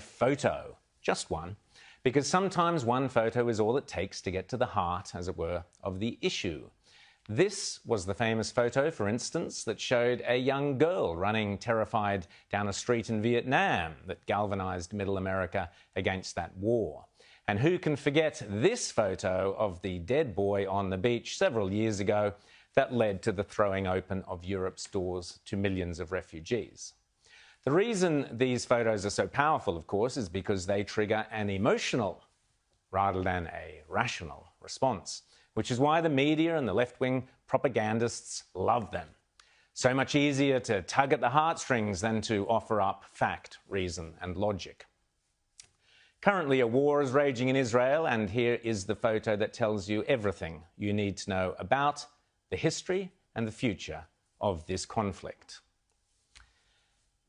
photo, just one, because sometimes one photo is all it takes to get to the heart, as it were, of the issue. This was the famous photo, for instance, that showed a young girl running terrified down a street in Vietnam that galvanised Middle America against that war. And who can forget this photo of the dead boy on the beach several years ago that led to the throwing open of Europe's doors to millions of refugees? The reason these photos are so powerful, of course, is because they trigger an emotional rather than a rational response, which is why the media and the left-wing propagandists love them. So much easier to tug at the heartstrings than to offer up fact, reason and logic. Currently, a war is raging in Israel, and here is the photo that tells you everything you need to know about the history and the future of this conflict.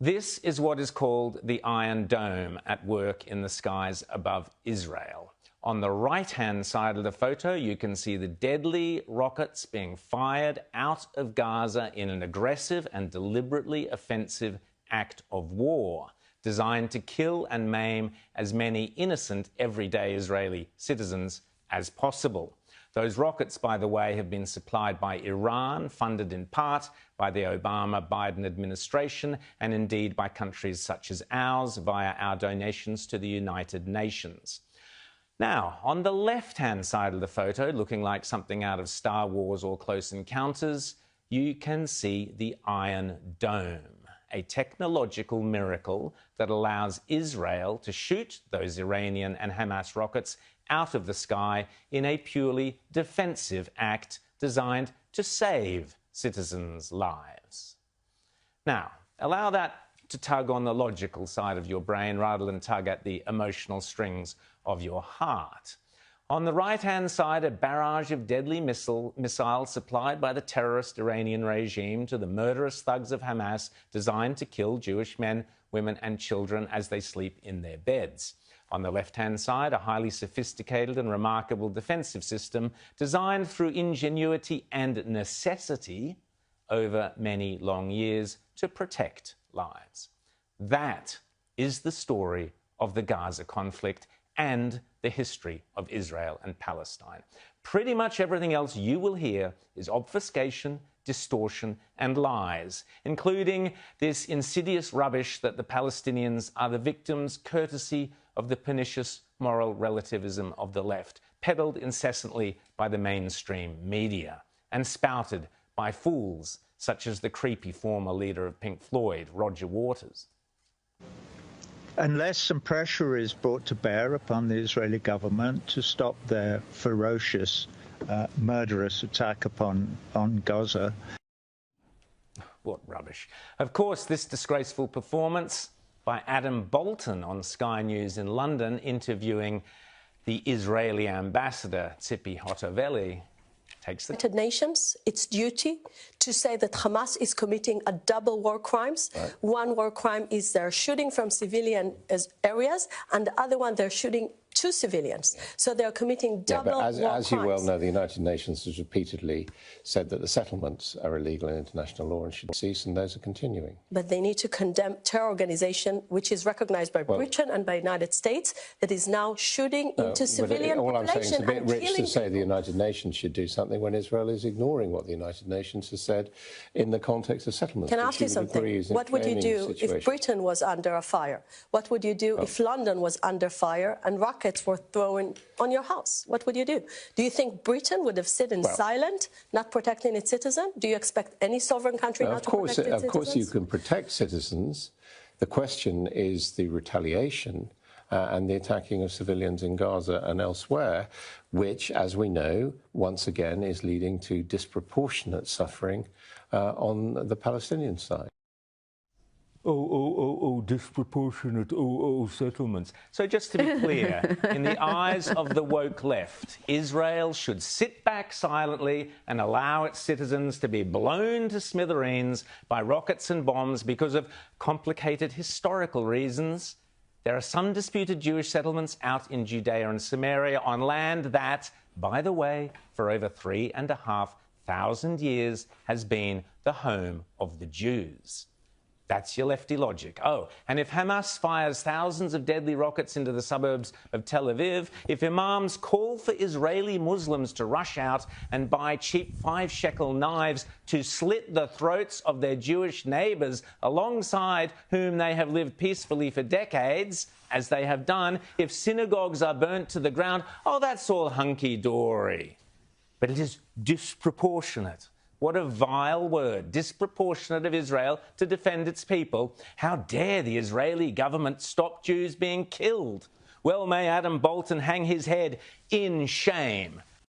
This is what is called the Iron Dome at work in the skies above Israel. On the right-hand side of the photo, you can see the deadly rockets being fired out of Gaza in an aggressive and deliberately offensive act of war, designed to kill and maim as many innocent, everyday Israeli citizens as possible. Those rockets, by the way, have been supplied by Iran, funded in part by the Obama-Biden administration, and indeed by countries such as ours via our donations to the United Nations. Now, on the left-hand side of the photo, looking like something out of Star Wars or Close Encounters, you can see the Iron Dome, a technological miracle that allows Israel to shoot those Iranian and Hamas rockets out of the sky in a purely defensive act designed to save citizens' lives. Now, allow that to tug on the logical side of your brain rather than tug at the emotional strings of your heart. On the right-hand side, a barrage of deadly missiles supplied by the terrorist Iranian regime to the murderous thugs of Hamas, designed to kill Jewish men, women and children as they sleep in their beds. On the left-hand side, a highly sophisticated and remarkable defensive system designed through ingenuity and necessity over many long years to protect lives. That is the story of the Gaza conflict and the history of Israel and Palestine. Pretty much everything else you will hear is obfuscation, distortion and lies, including this insidious rubbish that the Palestinians are the victims courtesy of the pernicious moral relativism of the left, peddled incessantly by the mainstream media and spouted by fools such as the creepy former leader of Pink Floyd, Roger Waters. Unless some pressure is brought to bear upon the Israeli government to stop their ferocious, murderous attack on Gaza. What rubbish. Of course, this disgraceful performance by Adam Bolton on Sky News in London, interviewing the Israeli ambassador, Tzipi Hotovely, takes the United Nations, its duty to say that Hamas is committing a double war crimes. Right. One war crime is they're shooting from civilian areas, and the other one they're shooting to civilians. So they're committing double war crimes. As you well know, the United Nations has repeatedly said that the settlements are illegal in international law and should cease, and those are continuing. But they need to condemn terror organization, which is recognized by Britain and by the United States, that is now shooting into civilian all population. I'm saying, it's a bit rich to say the United Nations should do something when Israel is ignoring what the United Nations has said in the context of settlements. Can I ask you something? What would you do if Britain was under a fire? What would you do if London was under fire and rockets were thrown on your house? What would you do? Do you think Britain would have sit in silent, not protecting its citizens? Do you expect any sovereign country not to protect its citizens? Of course you can protect citizens. The question is the retaliation and the attacking of civilians in Gaza and elsewhere, which, as we know, once again is leading to disproportionate suffering on the Palestinian side. Disproportionate, settlements. So just to be clear, in the eyes of the woke left, Israel should sit back silently and allow its citizens to be blown to smithereens by rockets and bombs because of complicated historical reasons. There are some disputed Jewish settlements out in Judea and Samaria on land that, by the way, for over 3,500 years has been the home of the Jews. That's your lefty logic. Oh, and if Hamas fires thousands of deadly rockets into the suburbs of Tel Aviv, if imams call for Israeli Muslims to rush out and buy cheap 5-shekel knives to slit the throats of their Jewish neighbours alongside whom they have lived peacefully for decades, as they have done, if synagogues are burnt to the ground, oh, that's all hunky-dory. But it is disproportionate. What a vile word, disproportionate of Israel to defend its people. How dare the Israeli government stop Jews being killed? Well, may Adam Bolton hang his head in shame.